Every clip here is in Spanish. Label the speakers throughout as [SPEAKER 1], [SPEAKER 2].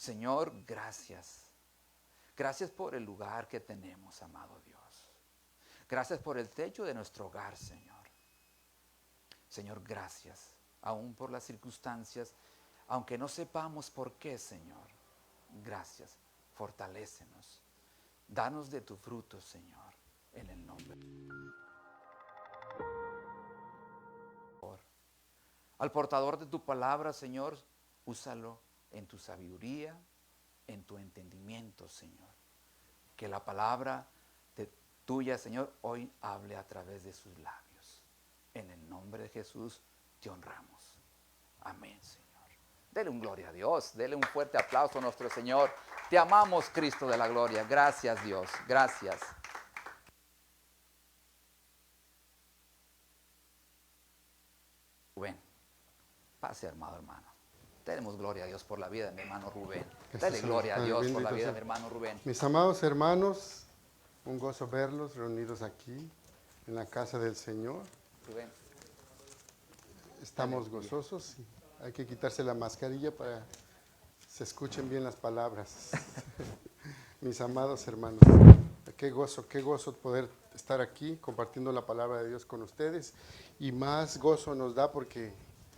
[SPEAKER 1] Señor, gracias. Gracias por el lugar que tenemos, amado Dios. Gracias por el techo de nuestro hogar, Señor. Señor, gracias, aún por las circunstancias, aunque no sepamos por qué, Señor. Gracias, fortalécenos. Danos de tu fruto, Señor, en el nombre. Al portador de tu palabra, Señor, úsalo en tu sabiduría, en tu entendimiento, Señor. Que la palabra tuya, Señor, hoy hable a través de sus labios. En el nombre de Jesús te honramos. Amén, Señor. Dele un gloria a Dios. Dele un fuerte aplauso a nuestro Señor. Te amamos, Cristo de la gloria. Gracias, Dios. Gracias. Rubén, pase, hermano. Demos gloria a Dios por la vida de mi hermano Rubén. Dele gloria a Dios por la vida de mi hermano Rubén.
[SPEAKER 2] Mis amados hermanos, un gozo verlos reunidos aquí en la casa del Señor.
[SPEAKER 1] Rubén.
[SPEAKER 2] Estamos gozosos. Hay que quitarse la mascarilla para que se escuchen bien las palabras. Mis amados hermanos, qué gozo poder estar aquí compartiendo la palabra de Dios con ustedes. Y más gozo nos da porque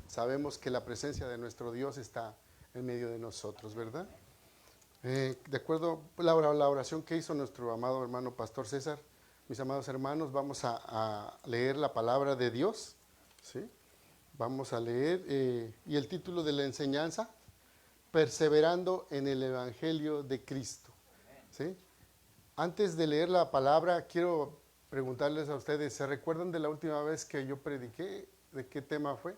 [SPEAKER 2] sabemos que la presencia de nuestro Dios está en medio de nosotros, ¿verdad? De acuerdo a la oración que hizo nuestro amado hermano Pastor César, mis amados hermanos, vamos a leer la palabra de Dios, ¿sí? Vamos a leer, y el título de la enseñanza, Perseverando en el Evangelio de Cristo, ¿sí? Antes de leer la palabra, quiero preguntarles a ustedes, ¿se recuerdan de la última vez que yo prediqué? ¿De qué tema fue?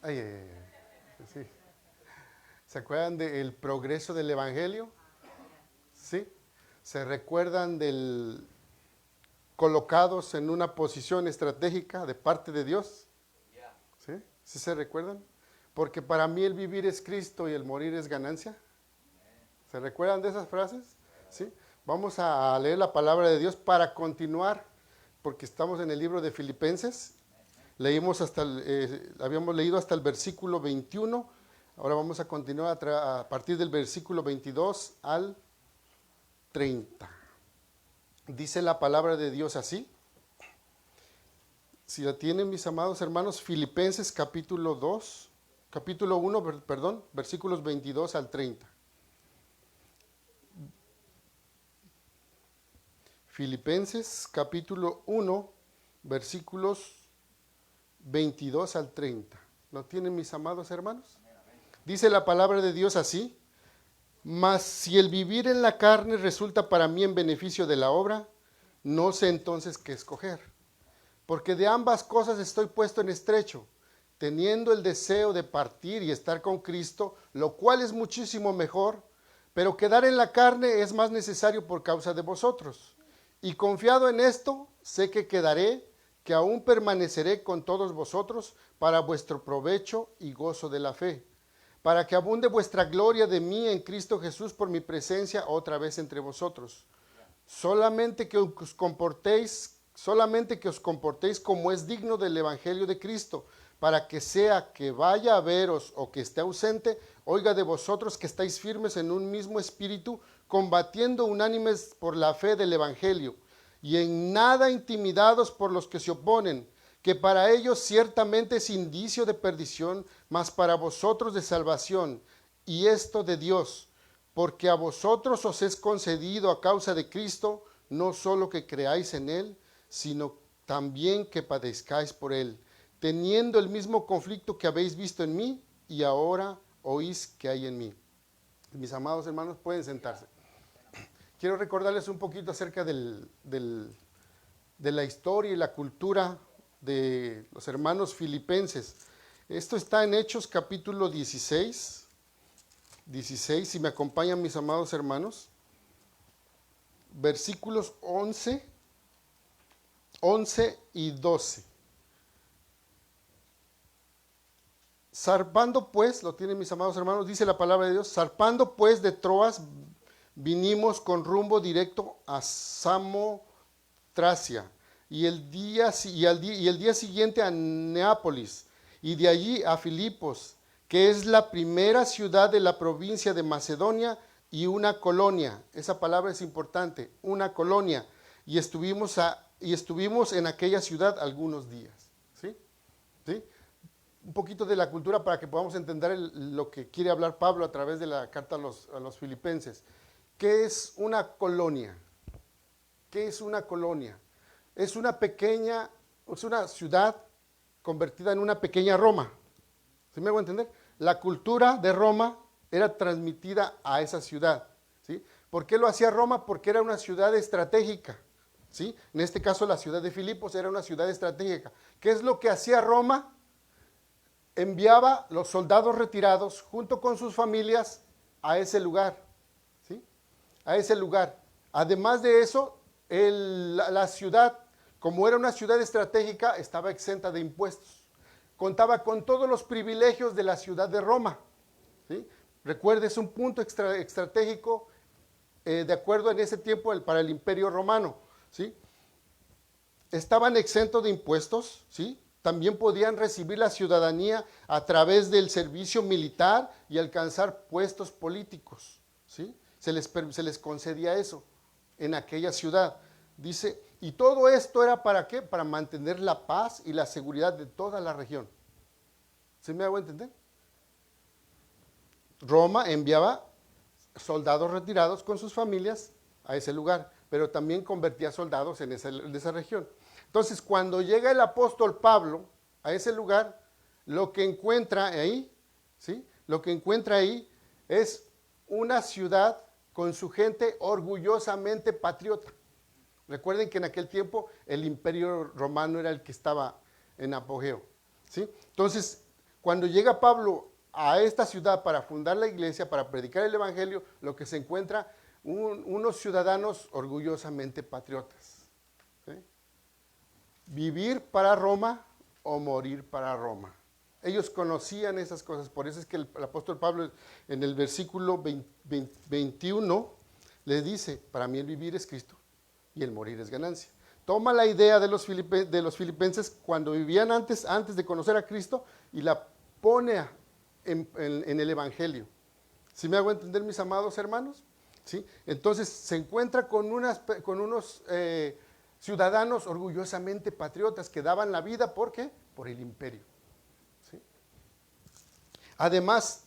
[SPEAKER 2] Sí. ¿Se acuerdan del progreso del Evangelio? ¿Sí? ¿Se recuerdan del colocados en una posición estratégica de parte de Dios? ¿Sí? ¿Sí se recuerdan? Porque para mí el vivir es Cristo y el morir es ganancia. ¿Se recuerdan de esas frases? ¿Sí? Vamos a leer la palabra de Dios para continuar, porque estamos en el libro de Filipenses. Habíamos leído hasta el versículo 21, ahora vamos a continuar a partir del versículo 22 al 30. Dice la palabra de Dios así. Si la tienen, mis amados hermanos, Filipenses capítulo 1, versículos 22 al 30. Filipenses capítulo 1, versículos 22 al 30. ¿Lo tienen, mis amados hermanos? Dice la palabra de Dios así: mas si el vivir en la carne resulta para mí en beneficio de la obra, no sé entonces qué escoger. Porque de ambas cosas estoy puesto en estrecho, teniendo el deseo de partir y estar con Cristo, lo cual es muchísimo mejor, pero quedar en la carne es más necesario por causa de vosotros. Y confiado en esto, sé que quedaré, que aún permaneceré con todos vosotros para vuestro provecho y gozo de la fe, para que abunde vuestra gloria de mí en Cristo Jesús por mi presencia otra vez entre vosotros. Solamente que os comportéis como es digno del Evangelio de Cristo, para que sea que vaya a veros o que esté ausente, oiga de vosotros que estáis firmes en un mismo espíritu, combatiendo unánimes por la fe del Evangelio, y en nada intimidados por los que se oponen, que para ellos ciertamente es indicio de perdición, mas para vosotros de salvación, y esto de Dios, porque a vosotros os es concedido a causa de Cristo, no solo que creáis en Él, sino también que padezcáis por Él, teniendo el mismo conflicto que habéis visto en mí, y ahora oís que hay en mí. Mis amados hermanos, pueden sentarse. Quiero recordarles un poquito acerca de la historia y la cultura de los hermanos filipenses. Esto está en Hechos capítulo 16, si me acompañan mis amados hermanos, versículos 11 y 12. Zarpando pues, lo tienen mis amados hermanos, dice la palabra de Dios: zarpando pues de Troas, vinimos con rumbo directo a Samotracia, y el día siguiente a Neápolis, y de allí a Filipos, que es la primera ciudad de la provincia de Macedonia y una colonia. Esa palabra es importante, una colonia. Y estuvimos en aquella ciudad algunos días. ¿Sí? ¿Sí? Un poquito de la cultura para que podamos entender lo que quiere hablar Pablo a través de la carta a los filipenses. ¿Qué es una colonia? ¿Qué es una colonia? Es una ciudad convertida en una pequeña Roma. ¿Sí me hago entender? La cultura de Roma era transmitida a esa ciudad. ¿Sí? ¿Por qué lo hacía Roma? Porque era una ciudad estratégica. ¿Sí? En este caso la ciudad de Filipos era una ciudad estratégica. ¿Qué es lo que hacía Roma? Enviaba los soldados retirados junto con sus familias a ese lugar. ¿Sí? A ese lugar. Además de eso, la ciudad, como era una ciudad estratégica, estaba exenta de impuestos. Contaba con todos los privilegios de la ciudad de Roma. ¿Sí? Recuerde, es un punto estratégico de acuerdo en ese tiempo para el Imperio Romano. ¿Sí? Estaban exentos de impuestos, ¿sí? También podían recibir la ciudadanía a través del servicio militar y alcanzar puestos políticos. ¿Sí? Se les concedía eso en aquella ciudad. Dice, y todo esto era ¿para qué? Para mantener la paz y la seguridad de toda la región. ¿Sí me hago entender? Roma enviaba soldados retirados con sus familias a ese lugar, pero también convertía soldados en esa región. Entonces, cuando llega el apóstol Pablo a ese lugar, lo que encuentra ahí, ¿sí? Lo que encuentra ahí es una ciudad con su gente orgullosamente patriota. Recuerden que en aquel tiempo el Imperio Romano era el que estaba en apogeo. ¿Sí? Entonces, cuando llega Pablo a esta ciudad para fundar la iglesia, para predicar el evangelio, lo que se encuentra unos ciudadanos orgullosamente patriotas. ¿Sí? Vivir para Roma o morir para Roma. Ellos conocían esas cosas, por eso es que el apóstol Pablo en el versículo 21 les dice, para mí el vivir es Cristo y el morir es ganancia. Toma la idea de los filipenses cuando vivían antes de conocer a Cristo y la pone en el evangelio. ¿Sí me hago entender, mis amados hermanos? ¿Sí? Entonces se encuentra con unos ciudadanos orgullosamente patriotas que daban la vida, ¿por qué? Por el imperio. ¿Sí? Además,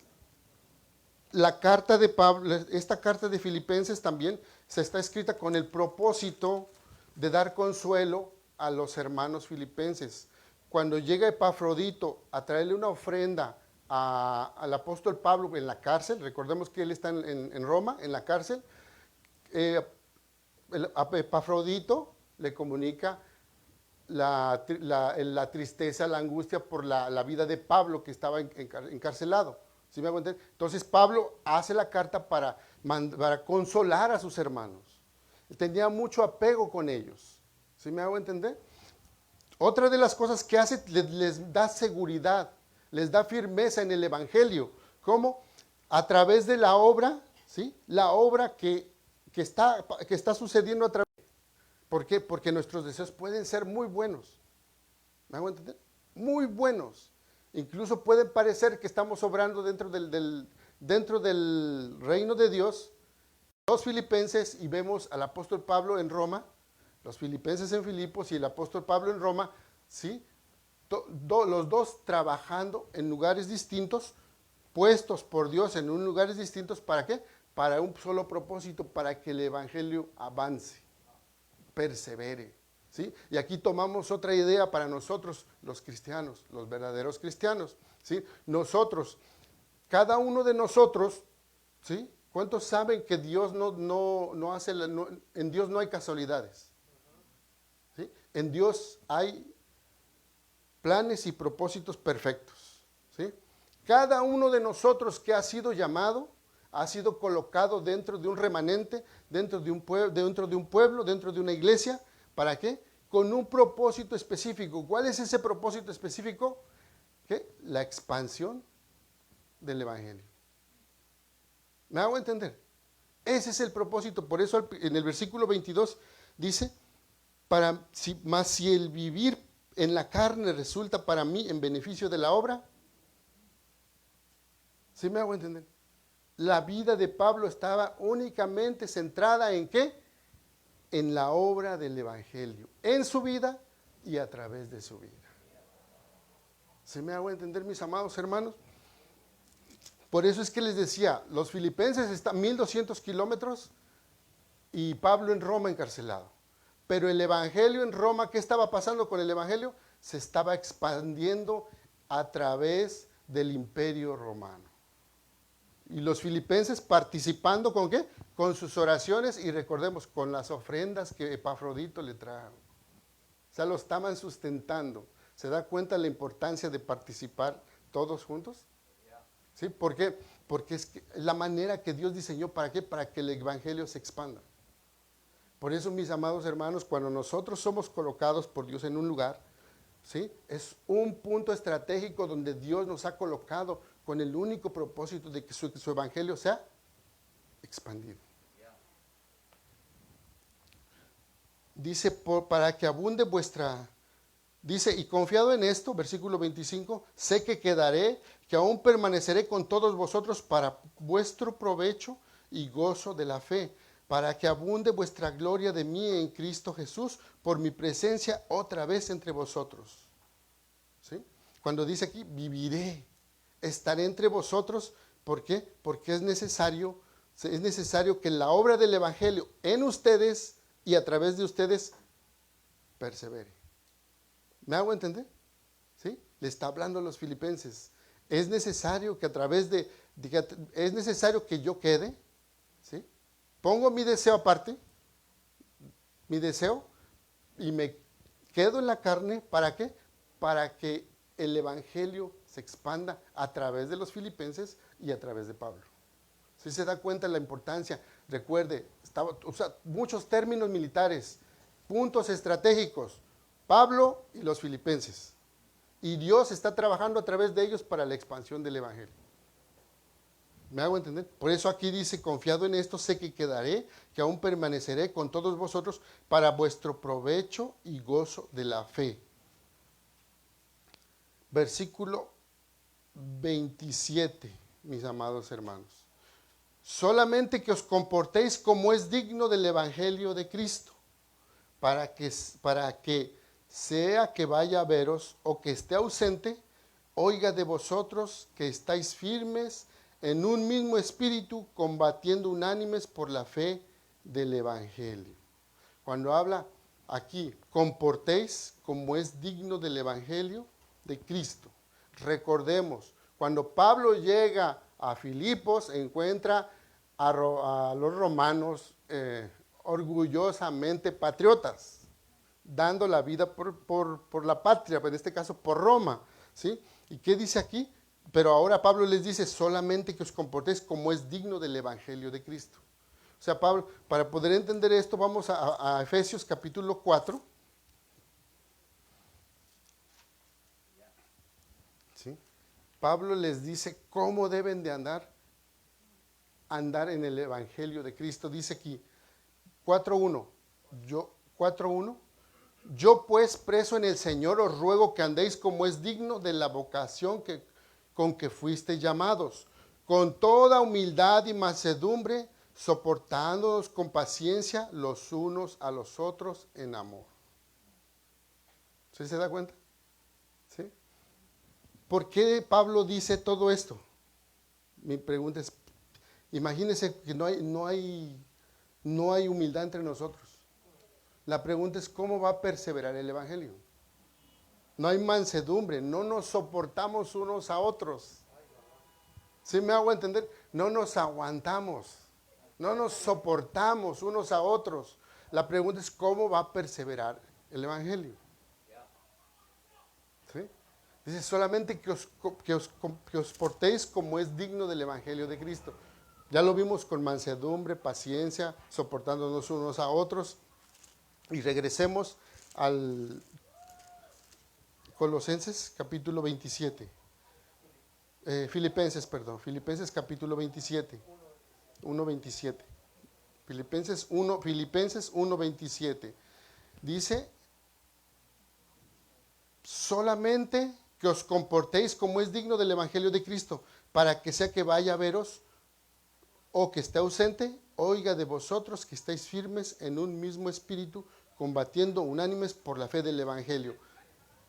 [SPEAKER 2] la carta de Pablo, esta carta de Filipenses también se está escrita con el propósito de dar consuelo a los hermanos filipenses. Cuando llega Epafrodito a traerle una ofrenda al apóstol Pablo en la cárcel, recordemos que él está en Roma, en la cárcel, Epafrodito le comunica la tristeza, la angustia por la vida de Pablo que estaba encarcelado. ¿Sí me hago entender? Entonces Pablo hace la carta para consolar a sus hermanos. Tenía mucho apego con ellos. ¿Sí me hago entender? Otra de las cosas que hace, les da seguridad, les da firmeza en el evangelio. ¿Cómo? A través de la obra, ¿sí? La obra que está sucediendo a través. ¿Por qué? Porque nuestros deseos pueden ser muy buenos. ¿Me hago entender? Muy buenos. Incluso puede parecer que estamos obrando dentro del reino de Dios. Los filipenses, y vemos al apóstol Pablo en Roma, los filipenses en Filipos y el apóstol Pablo en Roma, ¿sí? Los dos trabajando en lugares distintos, puestos por Dios en lugares distintos, ¿para qué? Para un solo propósito, para que el evangelio avance, persevere. ¿Sí? Y aquí tomamos otra idea para nosotros, los cristianos, los verdaderos cristianos. ¿Sí? Nosotros, cada uno de nosotros, ¿sí? ¿Cuántos saben que Dios no hace, en Dios no hay casualidades? ¿Sí? En Dios hay planes y propósitos perfectos. ¿Sí? Cada uno de nosotros que ha sido llamado, ha sido colocado dentro de un remanente, dentro de un pueblo, dentro de una iglesia. ¿Para qué? Con un propósito específico. ¿Cuál es ese propósito específico? ¿Qué? La expansión del evangelio. ¿Me hago entender? Ese es el propósito. Por eso en el versículo 22 dice, mas si el vivir en la carne resulta para mí en beneficio de la obra, ¿Sí me hago entender? La vida de Pablo estaba únicamente centrada ¿en qué? En la obra del Evangelio, en su vida y a través de su vida. ¿Sí me hago entender, mis amados hermanos? Por eso es que les decía, los filipenses están 1200 kilómetros y Pablo en Roma encarcelado. Pero el Evangelio en Roma, ¿qué estaba pasando con el Evangelio? Se estaba expandiendo a través del Imperio Romano. Y los filipenses participando ¿con qué? Con sus oraciones y recordemos, con las ofrendas que Epafrodito le trajo. O sea, lo estaban sustentando. ¿Se da cuenta la importancia de participar todos juntos? ¿Sí? ¿Por qué? Porque es la manera que Dios diseñó. ¿Para qué? Para que el Evangelio se expanda. Por eso, mis amados hermanos, cuando nosotros somos colocados por Dios en un lugar, ¿sí? Es un punto estratégico donde Dios nos ha colocado con el único propósito de que su Evangelio sea expandido. Dice, para que abunde vuestra... Dice, y confiado en esto, versículo 25, sé que quedaré, que aún permaneceré con todos vosotros para vuestro provecho y gozo de la fe, para que abunde vuestra gloria de mí en Cristo Jesús, por mi presencia otra vez entre vosotros. ¿Sí? Cuando dice aquí, viviré, estaré entre vosotros, ¿por qué? Porque es necesario que la obra del Evangelio en ustedes y a través de ustedes persevere. ¿Me hago entender? ¿Sí? Le está hablando a los filipenses. Es necesario que a través es necesario que yo quede, ¿sí? Pongo mi deseo aparte, mi deseo, y me quedo en la carne, ¿para qué? Para que el Evangelio se expanda a través de los filipenses y a través de Pablo. ¿Sí se da cuenta de la importancia? Recuerde, usa muchos términos militares, puntos estratégicos, Pablo y los filipenses. Y Dios está trabajando a través de ellos para la expansión del Evangelio. ¿Me hago entender? Por eso aquí dice, confiado en esto, sé que quedaré, que aún permaneceré con todos vosotros para vuestro provecho y gozo de la fe. Versículo 27, mis amados hermanos. Solamente que os comportéis como es digno del Evangelio de Cristo, para que sea que vaya a veros o que esté ausente, oiga de vosotros que estáis firmes en un mismo espíritu, combatiendo unánimes por la fe del Evangelio. Cuando habla aquí, comportéis como es digno del Evangelio de Cristo. Recordemos, cuando Pablo llega a Filipos, encuentra a los romanos orgullosamente patriotas, dando la vida por la patria, en este caso por Roma, ¿sí? ¿Y qué dice aquí? Pero ahora Pablo les dice, solamente que os comportéis como es digno del Evangelio de Cristo. O sea, Pablo, para poder entender esto, vamos a Efesios capítulo 4. ¿Sí? Pablo les dice cómo deben de andar en el Evangelio de Cristo. Dice aquí, 4.1, yo pues preso en el Señor os ruego que andéis como es digno de la vocación con que fuisteis llamados, con toda humildad y mansedumbre, soportándonos con paciencia los unos a los otros en amor. ¿Sí se da cuenta? ¿Sí? ¿Por qué Pablo dice todo esto? Mi pregunta es, imagínense que no hay humildad entre nosotros. La pregunta es, ¿cómo va a perseverar el Evangelio? No hay mansedumbre, no nos soportamos unos a otros. ¿Sí me hago entender? No nos aguantamos, no nos soportamos unos a otros. La pregunta es, ¿cómo va a perseverar el Evangelio? ¿Sí? Dice, solamente que os portéis como es digno del Evangelio de Cristo. Ya lo vimos con mansedumbre, paciencia, soportándonos unos a otros. Y regresemos al Colosenses capítulo 27. Filipenses capítulo 27. 1:27. Filipenses 1:27. Dice, solamente que os comportéis como es digno del Evangelio de Cristo, para que sea que vaya a veros o que esté ausente, oiga de vosotros que estáis firmes en un mismo espíritu, combatiendo unánimes por la fe del Evangelio.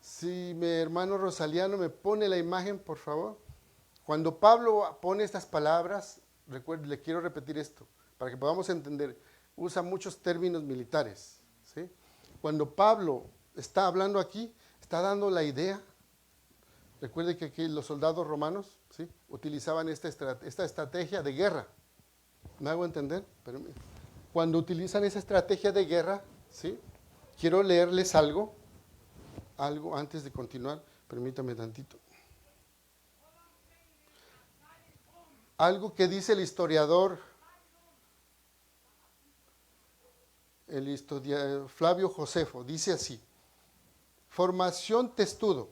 [SPEAKER 2] Si mi hermano Rosaliano me pone la imagen, por favor. Cuando Pablo pone estas palabras, recuerde, le quiero repetir esto, para que podamos entender, usa muchos términos militares, ¿sí? Cuando Pablo está hablando aquí, está dando la idea. Recuerde que aquí los soldados romanos, ¿sí?, utilizaban esta estrategia de guerra. ¿Me hago entender? Pero cuando utilizan esa estrategia de guerra, ¿sí?, quiero leerles algo antes de continuar. Permítame tantito. Algo que dice el historiador Flavio Josefo, dice así: formación testudo.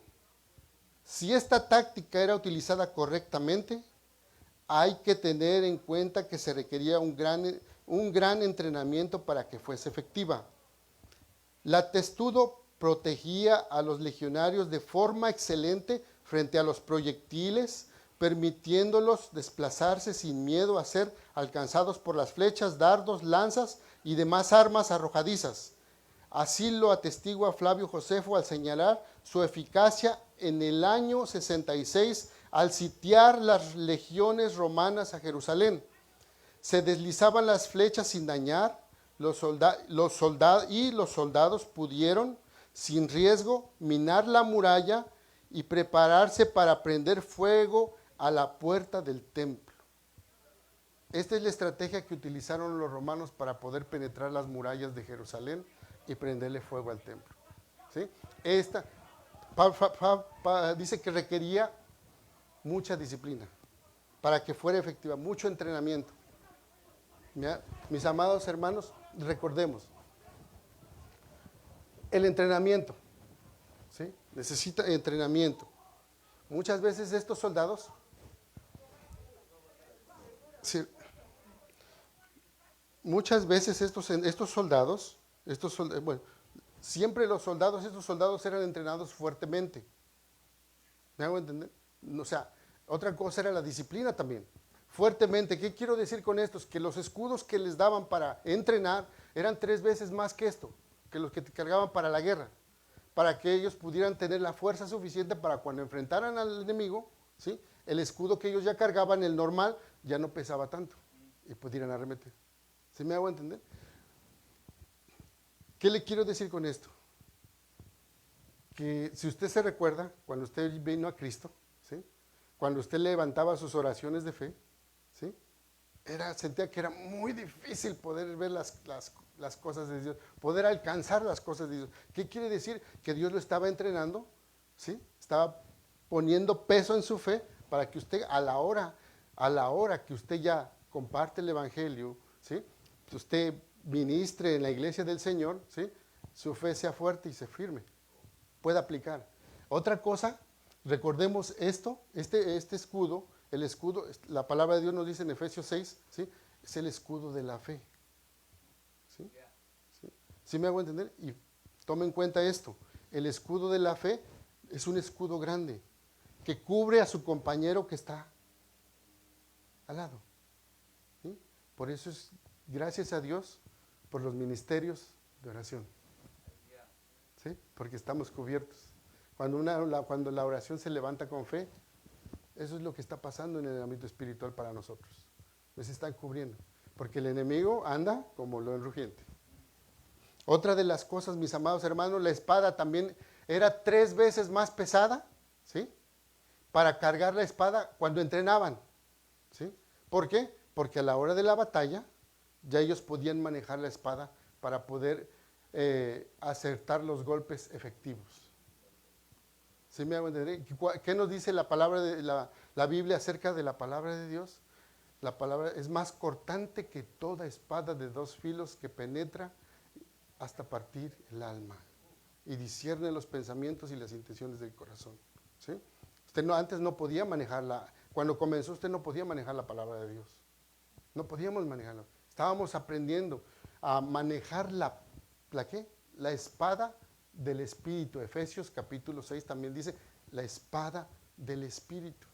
[SPEAKER 2] Si esta táctica era utilizada correctamente, hay que tener en cuenta que se requería un gran entrenamiento para que fuese efectiva. La testudo protegía a los legionarios de forma excelente frente a los proyectiles, permitiéndolos desplazarse sin miedo a ser alcanzados por las flechas, dardos, lanzas y demás armas arrojadizas. Así lo atestigua Flavio Josefo al señalar su eficacia en el año 66 al sitiar las legiones romanas a Jerusalén. Se deslizaban las flechas sin dañar, los soldados pudieron, sin riesgo, minar la muralla y prepararse para prender fuego a la puerta del templo. Esta es la estrategia que utilizaron los romanos para poder penetrar las murallas de Jerusalén y prenderle fuego al templo, ¿sí? Esta dice que requería mucha disciplina para que fuera efectiva, mucho entrenamiento. Mira, mis amados hermanos, recordemos, el entrenamiento, ¿sí?, necesita entrenamiento. Muchas veces estos soldados, sí, muchas veces estos soldados, bueno, siempre estos soldados eran entrenados fuertemente. ¿Me hago entender? O sea, otra cosa era la disciplina también. Fuertemente. ¿Qué quiero decir con esto? Que los escudos que les daban para entrenar eran 3 veces más que esto, que los que te cargaban para la guerra, para que ellos pudieran tener la fuerza suficiente para cuando enfrentaran al enemigo, ¿sí?, el escudo que ellos ya cargaban, el normal, ya no pesaba tanto y pudieran arremeter. ¿Sí me hago entender? ¿Qué le quiero decir con esto? Que si usted se recuerda, cuando usted vino a Cristo, ¿sí?, cuando usted levantaba sus oraciones de fe, ¿sí?, sentía que era muy difícil poder ver las cosas de Dios, poder alcanzar las cosas de Dios. ¿Qué quiere decir? Que Dios lo estaba entrenando, ¿sí?, estaba poniendo peso en su fe para que usted a la hora que usted ya comparte el Evangelio, ¿sí?, que usted ministre en la iglesia del Señor, ¿sí?, su fe sea fuerte y se firme, pueda aplicar. Otra cosa, recordemos esto, este escudo, el escudo, la palabra de Dios nos dice en Efesios 6, ¿sí?, es el escudo de la fe. ¿Sí? ¿Sí? ¿Sí me hago entender? Y tome en cuenta esto, el escudo de la fe es un escudo grande que cubre a su compañero que está al lado. ¿Sí? Por eso es gracias a Dios por los ministerios de oración. ¿Sí? Porque estamos cubiertos. Cuando la oración se levanta con fe, eso es lo que está pasando en el ámbito espiritual para nosotros. Nos están cubriendo. Porque el enemigo anda como león rugiente. Otra de las cosas, mis amados hermanos, la espada también era 3 veces más pesada, ¿sí?, para cargar la espada cuando entrenaban, ¿sí? ¿Por qué? Porque a la hora de la batalla ya ellos podían manejar la espada para poder acertar los golpes efectivos. ¿Sí me hago entender? ¿Qué nos dice la palabra de la Biblia acerca de la palabra de Dios? La palabra es más cortante que toda espada de 2 filos que penetra hasta partir el alma y discierne los pensamientos y las intenciones del corazón. ¿Sí? Usted antes no podía manejarla. Cuando comenzó usted no podía manejar la palabra de Dios. No podíamos manejarla. Estábamos aprendiendo a manejar la espada del Espíritu. Efesios capítulo 6 también dice la espada del Espíritu.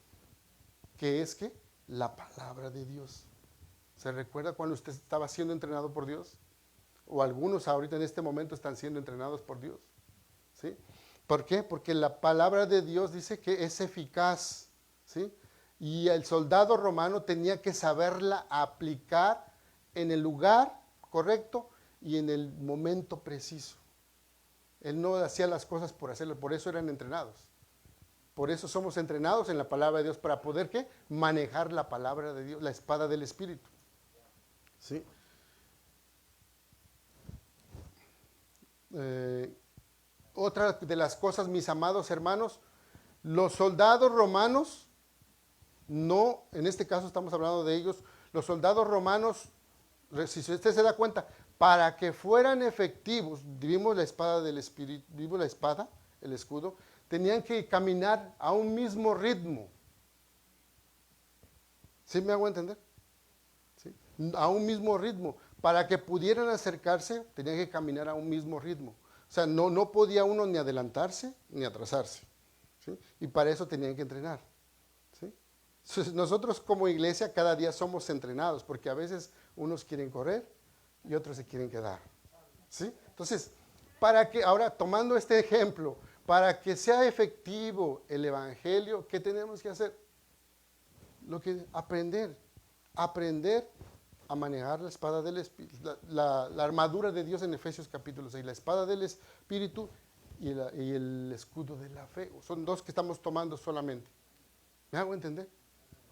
[SPEAKER 2] que es que la palabra de Dios. ¿Se recuerda cuando usted estaba siendo entrenado por Dios? O algunos ahorita en este momento están siendo entrenados por Dios. ¿Sí? ¿Por qué? Porque la palabra de Dios dice que es eficaz. ¿Sí? Y el soldado romano tenía que saberla aplicar en el lugar correcto y en el momento preciso. Él no hacía las cosas por hacerlo, por eso eran entrenados. Por eso somos entrenados en la palabra de Dios, para poder ¿qué? Manejar la palabra de Dios, la espada del Espíritu. ¿Sí? Otra de las cosas, mis amados hermanos, los soldados romanos, no, en este caso estamos hablando de ellos, los soldados romanos, si usted se da cuenta, para que fueran efectivos, vimos la espada del Espíritu, vimos la espada, el escudo, tenían que caminar a un mismo ritmo. ¿Sí me hago entender? ¿Sí? A un mismo ritmo. Para que pudieran acercarse, tenían que caminar a un mismo ritmo. O sea, no podía uno ni adelantarse ni atrasarse. ¿Sí? Y para eso tenían que entrenar. ¿Sí? Entonces, nosotros como iglesia cada día somos entrenados, porque a veces unos quieren correr y otros se quieren quedar. ¿Sí? Entonces, para que, ahora tomando este ejemplo, para que sea efectivo el evangelio, ¿qué tenemos que hacer? Aprender a manejar la espada del Espíritu, la armadura de Dios en Efesios capítulo 6, la espada del Espíritu y el escudo de la fe. Son dos que estamos tomando solamente. ¿Me hago entender?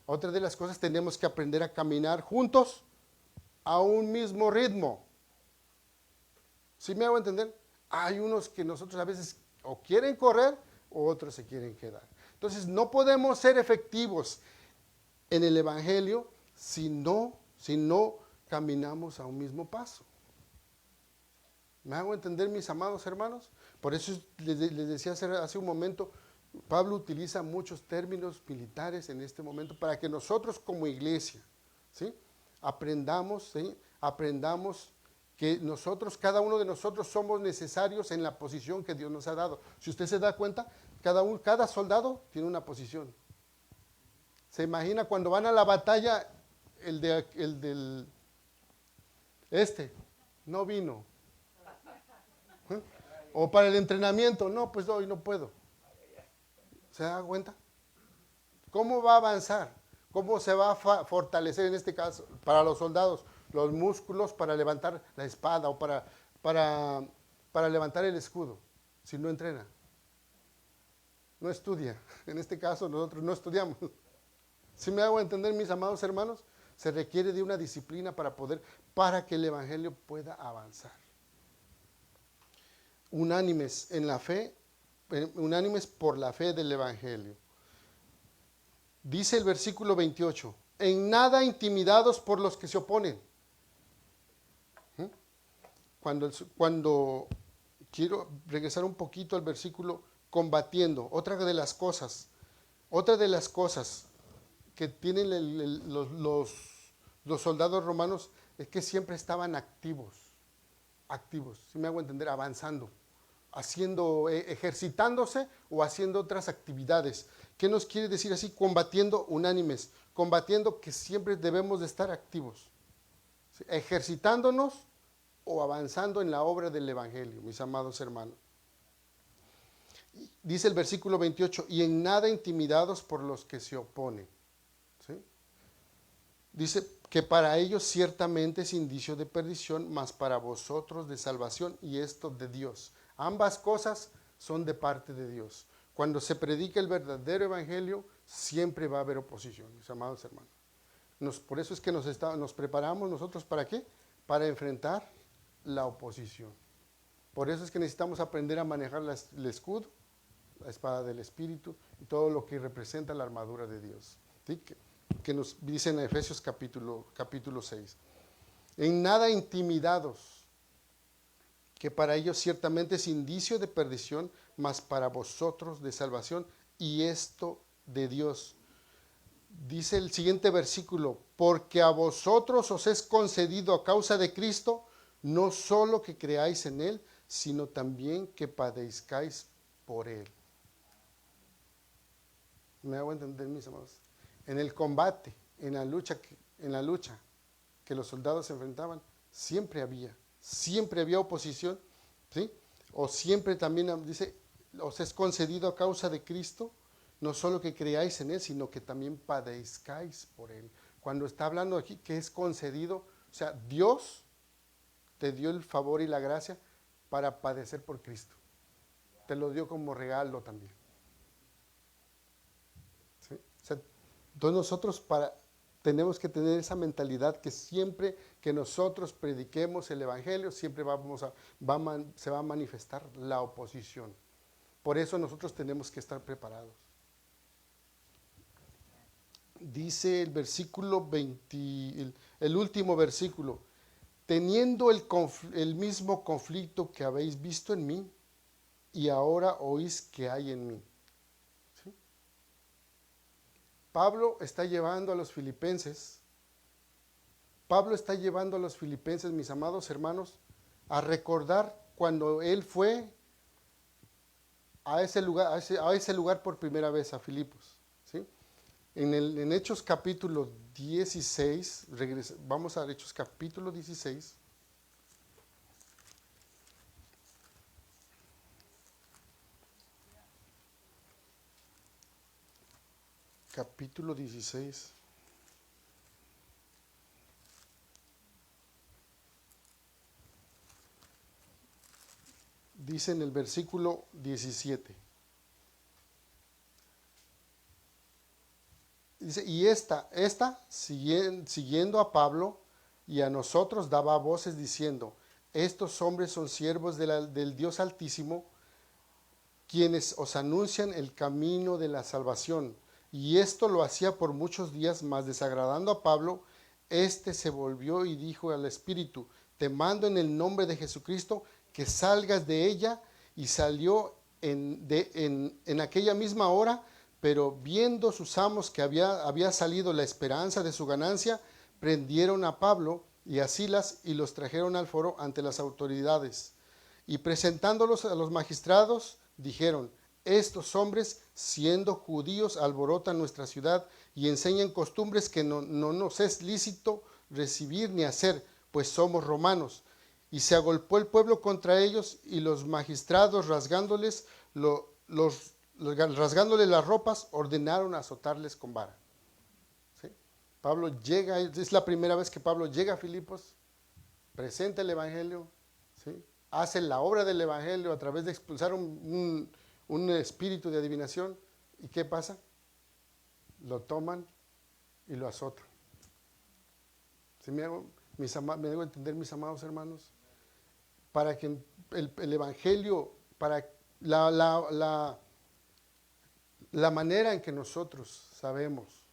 [SPEAKER 2] Otra de las cosas, tenemos que aprender a caminar juntos a un mismo ritmo. ¿Sí me hago entender? Hay unos que nosotros a veces o quieren correr o otros se quieren quedar. Entonces no podemos ser efectivos en el evangelio si no caminamos a un mismo paso. ¿Me hago entender, mis amados hermanos? Por eso les decía hace un momento, Pablo utiliza muchos términos militares en este momento para que nosotros como iglesia, ¿sí? Aprendamos que nosotros, cada uno de nosotros somos necesarios en la posición que Dios nos ha dado. Si usted se da cuenta, cada soldado tiene una posición. ¿Se imagina cuando van a la batalla, no vino? ¿Eh? O para el entrenamiento, no, pues hoy no puedo. ¿Se da cuenta? ¿Cómo va a avanzar? ¿Cómo se va a fortalecer en este caso para los soldados? Los músculos para levantar la espada o para levantar el escudo, si no entrena. No estudia. En este caso nosotros no estudiamos. ¿Sí me hago entender, mis amados hermanos? Se requiere de una disciplina para que el evangelio pueda avanzar. Unánimes en la fe, unánimes por la fe del evangelio. Dice el versículo 28, en nada intimidados por los que se oponen. Cuando quiero regresar un poquito al versículo combatiendo, otra de las cosas que tienen los soldados romanos es que siempre estaban activos, si me hago entender, avanzando, ejercitándose o haciendo otras actividades. ¿Qué nos quiere decir así? Combatiendo unánimes, combatiendo que siempre debemos de estar activos, ¿sí? Ejercitándonos o avanzando en la obra del evangelio, mis amados hermanos. Dice el versículo 28, y en nada intimidados por los que se oponen. ¿Sí? Dice que para ellos ciertamente es indicio de perdición, mas para vosotros de salvación, y esto de Dios. Ambas cosas son de parte de Dios. Cuando se predica el verdadero evangelio, siempre va a haber oposición, mis amados hermanos. Por eso es que nos preparamos nosotros, ¿para qué? Para enfrentar la oposición. Por eso es que necesitamos aprender a manejar el escudo, la espada del Espíritu y todo lo que representa la armadura de Dios. ¿Sí? Que nos dice en Efesios capítulo 6. En nada intimidados, que para ellos ciertamente es indicio de perdición, mas para vosotros de salvación, y esto de Dios. Dice el siguiente versículo, porque a vosotros os es concedido a causa de Cristo, no solo que creáis en Él, sino también que padezcáis por Él. ¿Me hago entender, mis amados? en el combate, en la lucha que los soldados se enfrentaban, siempre había oposición, ¿sí? O siempre también dice, os es concedido a causa de Cristo, no solo que creáis en Él, sino que también padezcáis por Él. Cuando está hablando aquí que es concedido, o sea, Dios te dio el favor y la gracia para padecer por Cristo. Te lo dio como regalo también. ¿Sí? O sea, entonces nosotros tenemos que tener esa mentalidad que siempre que nosotros prediquemos el Evangelio, siempre se va a manifestar la oposición. Por eso nosotros tenemos que estar preparados. Dice el versículo 20, el último versículo, teniendo el mismo conflicto que habéis visto en mí y ahora oís que hay en mí. ¿Sí? Pablo está llevando a los filipenses, mis amados hermanos, a recordar cuando él fue a ese lugar por primera vez, a Filipos. ¿Sí? En Hechos capítulo 16, vamos a Hechos capítulo 16. Capítulo 16. Dice en el versículo 17. Dice, y esta siguiendo a Pablo y a nosotros daba voces diciendo, estos hombres son siervos del Dios Altísimo, quienes os anuncian el camino de la salvación. Y esto lo hacía por muchos días, mas desagradando a Pablo, éste se volvió y dijo al Espíritu, te mando en el nombre de Jesucristo que salgas de ella, y salió en aquella misma hora, pero viendo sus amos que había salido la esperanza de su ganancia, prendieron a Pablo y a Silas y los trajeron al foro ante las autoridades. Y presentándolos a los magistrados, dijeron, estos hombres, siendo judíos, alborotan nuestra ciudad y enseñan costumbres que no nos es lícito recibir ni hacer, pues somos romanos. Y se agolpó el pueblo contra ellos, y los magistrados, rasgándoles las ropas, ordenaron azotarles con vara. ¿Sí? Pablo llega, es la primera vez que Pablo llega a Filipos, presenta el Evangelio, ¿sí? Hace la obra del Evangelio a través de expulsar un espíritu de adivinación. ¿Y qué pasa? Lo toman y lo azotan. ¿Sí me hago entender, mis amados hermanos? Para que el Evangelio, para la manera en que nosotros sabemos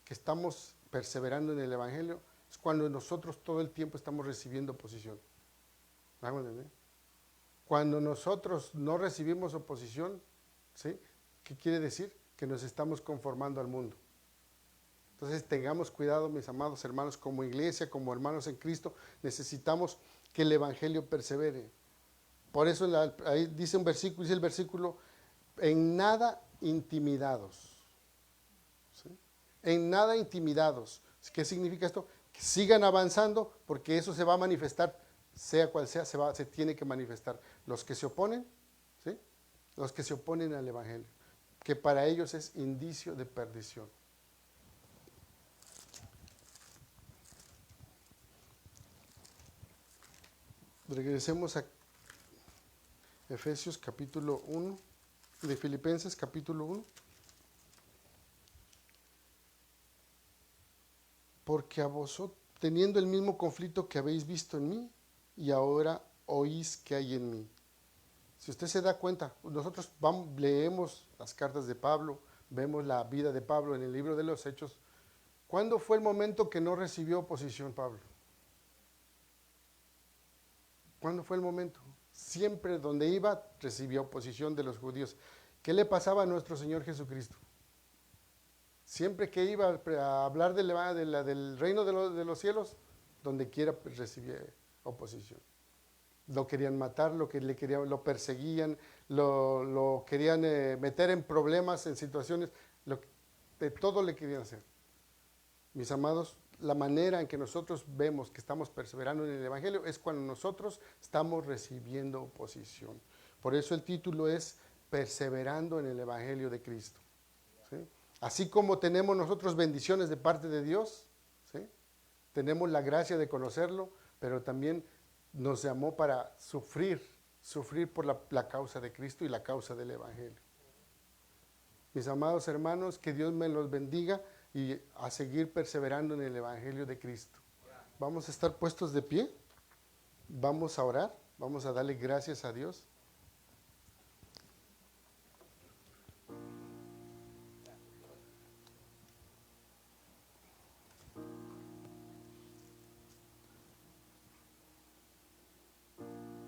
[SPEAKER 2] que estamos perseverando en el Evangelio, es cuando nosotros todo el tiempo estamos recibiendo oposición. ¿Me hago entender? Cuando nosotros no recibimos oposición, ¿sí? ¿Qué quiere decir? Que nos estamos conformando al mundo. Entonces tengamos cuidado, mis amados hermanos, como iglesia, como hermanos en Cristo, necesitamos que el Evangelio persevere. Por eso ahí dice el versículo, en nada intimidados. ¿Sí? En nada intimidados. ¿Qué significa esto? Que sigan avanzando, porque eso se va a manifestar, sea cual sea, se tiene que manifestar. Los que se oponen, ¿sí? Los que se oponen al Evangelio, que para ellos es indicio de perdición. Regresemos a Efesios capítulo 1, de Filipenses capítulo 1. Porque a vosotros, teniendo el mismo conflicto que habéis visto en mí, y ahora oís que hay en mí. Si usted se da cuenta, nosotros leemos las cartas de Pablo, vemos la vida de Pablo en el libro de los Hechos. ¿Cuándo fue el momento que no recibió oposición Pablo? ¿Cuándo fue el momento? Siempre donde iba recibía oposición de los judíos. ¿Qué le pasaba a nuestro Señor Jesucristo? Siempre que iba a hablar del reino de los cielos, donde quiera recibía oposición. Lo querían matar, lo perseguían, lo querían meter en problemas, en situaciones. de todo le querían hacer. Mis amados, la manera en que nosotros vemos que estamos perseverando en el Evangelio es cuando nosotros estamos recibiendo oposición. Por eso el título es Perseverando en el Evangelio de Cristo. ¿Sí? Así como tenemos nosotros bendiciones de parte de Dios, ¿sí? Tenemos la gracia de conocerlo, pero también nos llamó para sufrir por la causa de Cristo y la causa del Evangelio. Mis amados hermanos, que Dios me los bendiga y a seguir perseverando en el Evangelio de Cristo. Vamos a estar puestos de pie, vamos a orar, vamos a darle gracias a Dios.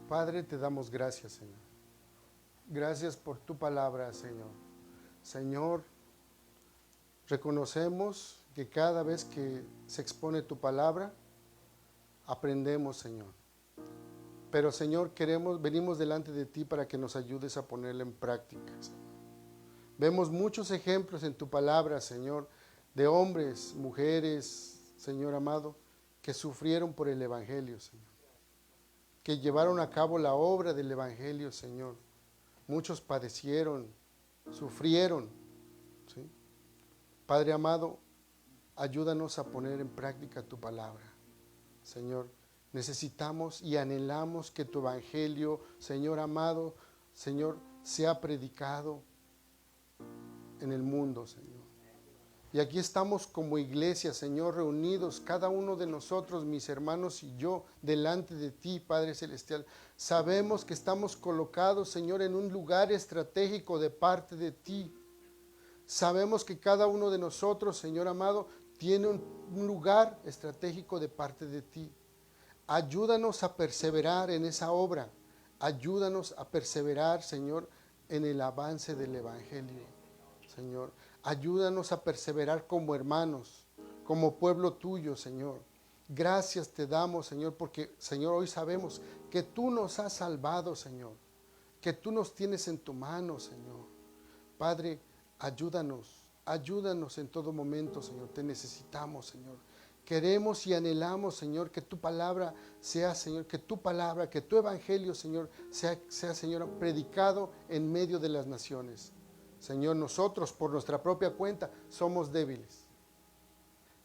[SPEAKER 2] Padre, te damos gracias, Señor. Gracias por tu palabra, Señor. Señor, reconocemos que cada vez que se expone tu palabra, aprendemos, Señor. Pero, Señor, venimos delante de ti para que nos ayudes a ponerla en práctica, Señor. Vemos muchos ejemplos en tu palabra, Señor, de hombres, mujeres, Señor amado, que sufrieron por el Evangelio, Señor. Que llevaron a cabo la obra del Evangelio, Señor. Muchos padecieron, sufrieron, ¿sí? Padre amado, ayúdanos a poner en práctica tu palabra, Señor. Necesitamos y anhelamos que tu Evangelio, Señor amado, Señor, sea predicado en el mundo, Señor. Y aquí estamos como iglesia, Señor, reunidos, cada uno de nosotros, mis hermanos y yo, delante de ti, Padre Celestial. Sabemos que estamos colocados, Señor, en un lugar estratégico de parte de ti. Sabemos que cada uno de nosotros, Señor amado, tiene un lugar estratégico de parte de ti. Ayúdanos a perseverar en esa obra. Ayúdanos a perseverar, Señor, en el avance del Evangelio, Señor. Ayúdanos a perseverar como hermanos, como pueblo tuyo, Señor. Gracias te damos, Señor, porque, Señor, hoy sabemos que tú nos has salvado, Señor. Que tú nos tienes en tu mano, Señor. Padre, ayúdanos en todo momento, Señor. Te necesitamos, Señor. Queremos y anhelamos, Señor, que tu palabra sea, Señor, que tu palabra, que tu evangelio, Señor, sea, Señor, predicado en medio de las naciones. Señor, nosotros por nuestra propia cuenta somos débiles.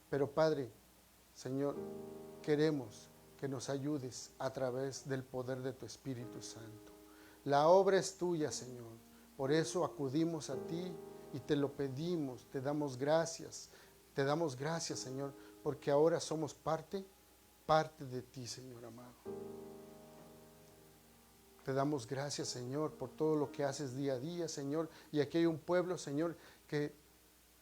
[SPEAKER 2] Pero Padre, Señor, queremos que nos ayudes a través del poder de tu Espíritu Santo. La obra es tuya, Señor. Por eso acudimos a ti y te lo pedimos, te damos gracias. Te damos gracias, Señor, porque ahora somos parte de ti, Señor amado. Te damos gracias, Señor, por todo lo que haces día a día, Señor. Y aquí hay un pueblo, Señor, que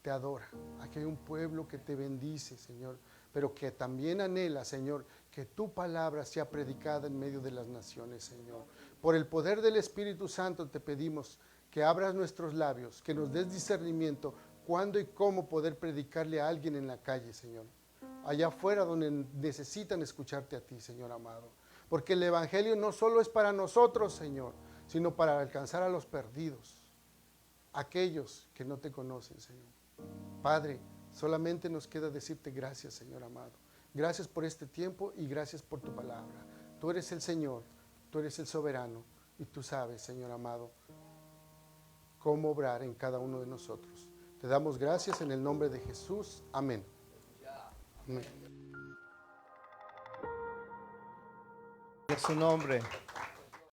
[SPEAKER 2] te adora. Aquí hay un pueblo que te bendice, Señor. Pero que también anhela, Señor, que tu palabra sea predicada en medio de las naciones, Señor. Por el poder del Espíritu Santo te pedimos que abras nuestros labios, que nos des discernimiento cuándo y cómo poder predicarle a alguien en la calle, Señor. Allá afuera donde necesitan escucharte a ti, Señor amado. Porque el Evangelio no solo es para nosotros, Señor, sino para alcanzar a los perdidos, aquellos que no te conocen, Señor. Padre, solamente nos queda decirte gracias, Señor amado. Gracias por este tiempo y gracias por tu palabra. Tú eres el Señor, tú eres el soberano y tú sabes, Señor amado, cómo obrar en cada uno de nosotros. Te damos gracias en el nombre de Jesús. Amén. Amén.
[SPEAKER 3] En su nombre.